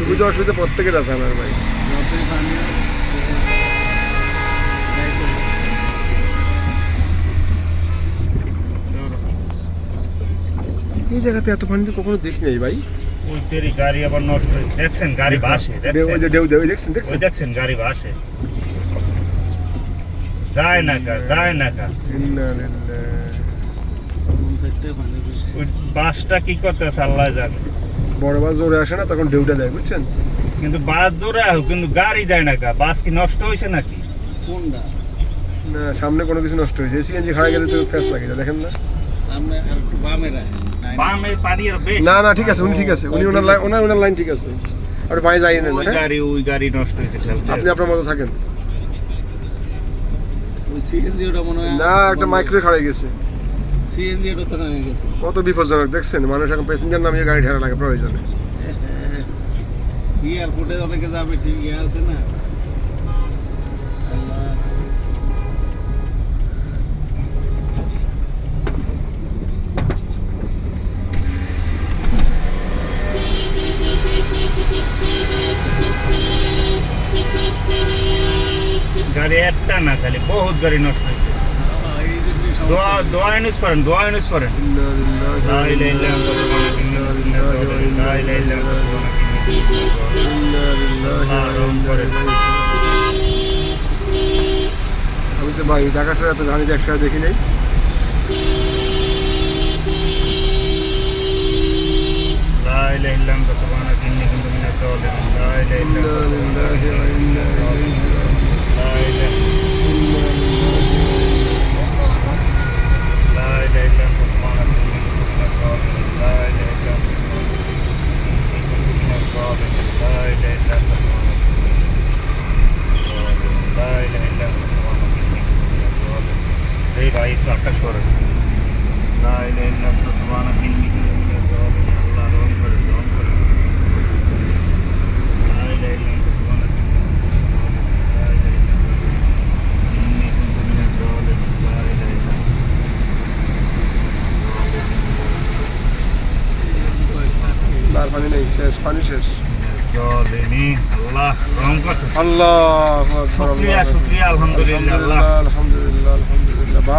সুবিধা অসুবিধা প্রত্যেকের আছে আমার ভাই। এই জায়গাতে এত পানি তো কখনো দেখি নাই ভাই। ওই তেরি গাড়ি আবার নষ্ট হয়েছে, দেখছেন গাড়ি ভাসে, ওই যে ঢেউ দেয়, দেখছেন ওই দেখছেন গাড়ি ভাসে, যায় না কা। ওই বাসটা কি করতেছে আল্লাহ জানে। বড় বাস জোরে আসে না তখন ঢেউটা দেয়, বুঝছেন? কিন্তু বাস জোরে আহ, কিন্তু গাড়ি যায় না কা। বাস কি নষ্ট হয়েছে নাকি? কোনটা? না, সামনে কোনো কিছু নষ্ট হয়েছে। সিএনজি খাড়া গেলে তো ফ্যাস লাগে, দেখেন না? আমরা আর একটু বামে রাখেন। বামে পানি আর বেশি। না ঠিক আছে, উনি ঠিক আছে, উনি ওনার লাইন ঠিক আছে। আপনি বাইরে যাই না, ওই গাড়ি নষ্ট হয়েছে ঠেলতে। আপনি আপনার মতো থাকেন। ওই সিএনজি ওটা মনে হয় না, একটা মাইক্রো খাড়াই গেছে। সিএনজি ওটা তো হয়ে গেছে। কত বিপজ্জনক দেখছেন, মানুষ এখন প্যাসেঞ্জার নামিয়ে গাড়ি ঠেলা লাগে প্রয়োজনে। এয়ারপোর্টে অনেকে যাবে, ঠিক আছে না? আল্লাহ। গাড়ি একটা না, খালি বহুত গাড়ি নষ্ট হয়েছে। এই যে দোয়া ইউজ করেন। লা ইলাহা ইল্লাল্লাহ লা ইলাহা ইল্লাল্লাহ। আমি তো ভাই ঢাকা শহরে এত গাড়ি একসাথে দেখি নাই। লা ইলাহা ইল্লাল্লাহ সুবহানাকা ইন্নী কুনতু মিনাজ জালিমিন। লা ইলাহা ইল্লাল্লাহ লা ইলাহা এই ভাই একটু আকাশ করেন। লা ইলাহা ইল্লাল্লাহ সুবহানাকা ইন্নী কুনতু মিনাজ জালিমিন। আল্লাহ রহম করেন। লা ইলাহা ইল্লাল্লাহ সুবহানাকা ইন্নী কুনতু মিনাজ জালিমিন। লা ইলাহা ইল্লাল্লাহ। লাল পানি নেই, শেষ পানি শেষ। জালিমিন। আল্লাহ রহম করছে। আল্লাহ শুকরিয়া আলহামদুলিল্লাহ। আল্লাহ আলহামদুলিল্লাহ ভাই।